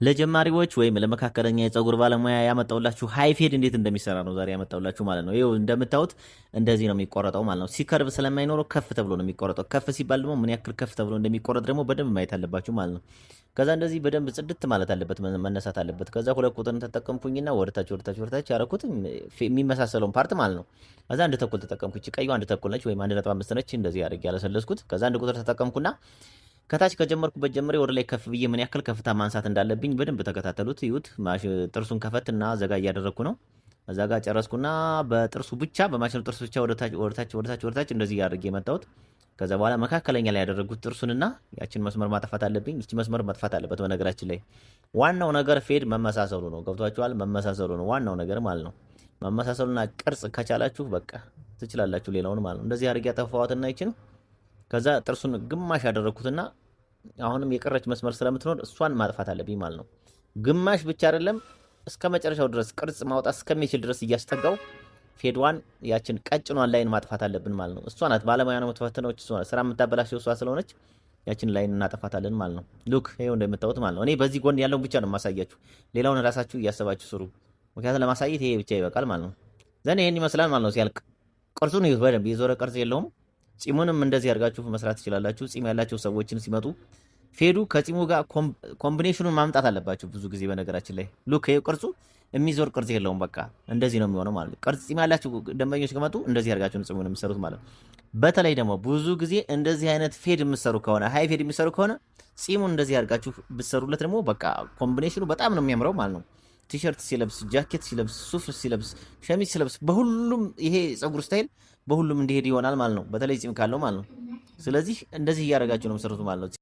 ለጀማሪዎች ወይም ለመካከለኛ የፀጉር ባለሙያ ያመጣውላችሁ ሃይ ፌድ እንዴት እንደሚሰራ ነው ዛሬ ያመጣውላችሁ ማለት ነው። ይኸው እንደምታዩት እንደዚህ ነው የሚቆረጠው ማለት ነው። ሲከርብ ስለማይኖረው ከፍ ተብሎ ነው የሚቆረጠው። ከፍ ሲባል ደግሞ ምን ያክል ከፍ ተብሎ እንደሚቆረጥ ደግሞ በደንብ ማየት አለባችሁ ማለት ነው። ከዛ እንደዚህ በደንብ ጽድት ማለት አለበት፣ መነሳት አለበት። ከዛ ሁለት ቁጥርን ተጠቀምኩኝና ወደታች ያረኩት የሚመሳሰለውን ፓርት ማለት ነው። ከዛ አንድ ተኩል ተጠቀምኩኝ። ቀዩ አንድ ተኩል ነች ወይም 1.5 ነች። እንደዚህ አድርጌ ያለሰለስኩት። ከዛ አንድ ቁጥር ተጠቀምኩና ከታች ከጀመርኩበት ጀምሬ ወደ ላይ ከፍ ብዬ ምን ያክል ከፍታ ማንሳት እንዳለብኝ በደንብ ተከታተሉት፣ ይዩት። ጥርሱን ከፈትና ዘጋ እያደረግኩ ነው። እዛ ጋር ጨረስኩና በጥርሱ ብቻ በማሽኑ ጥርሱ ብቻ ወደታች እንደዚህ ያደርግ የመጣሁት። ከዛ በኋላ መካከለኛ ላይ ያደረጉት ጥርሱንና ያችን መስመር ማጥፋት አለብኝ። እቺ መስመር መጥፋት አለበት። በነገራችን ላይ ዋናው ነገር ፌድ መመሳሰሉ ነው። ገብቷችኋል? መመሳሰሉ ነው ዋናው ነገር ማለት ነው። መመሳሰሉና ቅርጽ ከቻላችሁ በቃ ትችላላችሁ ሌላውን ማለት ነው። እንደዚህ አድርጌ ያጠፋዋትና ይችን ከዛ ጥርሱን ግማሽ ያደረኩትና አሁንም የቀረች መስመር ስለምትኖር እሷን ማጥፋት አለብኝ ማለት ነው። ግማሽ ብቻ አይደለም እስከ መጨረሻው ድረስ ቅርጽ ማውጣት እስከሚችል ድረስ እያስጠጋው ፌድዋን ያችን ቀጭኗን ላይን ማጥፋት አለብን ማለት ነው። እሷ ናት ባለሙያ ነው የምትፈትነው። እሷ ስራ የምታበላሸው እሷ ስለሆነች ያችን ላይን እናጠፋታለን ማለት ነው። ሉክ ይሄው እንደምታዩት ማለት ነው። እኔ በዚህ ጎን ያለውን ብቻ ነው የማሳያችሁ። ሌላውን ራሳችሁ እያሰባችሁ ስሩ። ምክንያቱም ለማሳየት ይሄ ብቻ ይበቃል ማለት ነው። ዘን ይሄን ይመስላል ማለት ነው። ሲያልቅ ቅርጹን ይሁት በደንብ የዞረ ቅርጽ የለውም። ጺሙንም እንደዚህ አድርጋችሁ መስራት ትችላላችሁ። ጺም ያላቸው ሰዎችን ሲመጡ ፌዱ ከጺሙ ጋር ኮምቢኔሽኑን ማምጣት አለባችሁ። ብዙ ጊዜ በነገራችን ላይ ሉክ ይሄ ቅርጹ የሚዞር ቅርጽ የለውም። በቃ እንደዚህ ነው የሚሆነው ማለት ነው። ቅርጽ ጺም ያላችሁ ደንበኞች ከመጡ እንደዚህ አድርጋችሁ ነው ጺሙን የሚሰሩት ማለት ነው። በተለይ ደግሞ ብዙ ጊዜ እንደዚህ አይነት ፌድ የምትሰሩ ከሆነ ሃይ ፌድ የሚሰሩ ከሆነ ጺሙን እንደዚህ አድርጋችሁ ብትሰሩለት ደግሞ በቃ ኮምቢኔሽኑ በጣም ነው የሚያምረው ማለት ነው። ቲሸርት ሲለብስ፣ ጃኬት ሲለብስ፣ ሱፍ ሲለብስ፣ ሸሚዝ ሲለብስ በሁሉም ይሄ ፀጉር ስታይል በሁሉም እንዲሄድ ይሆናል ማለት ነው። በተለይ ጺም ካለው ማለት ነው። ስለዚህ እንደዚህ እያደረጋችሁ ነው የምትሰሩት ማለት ነው።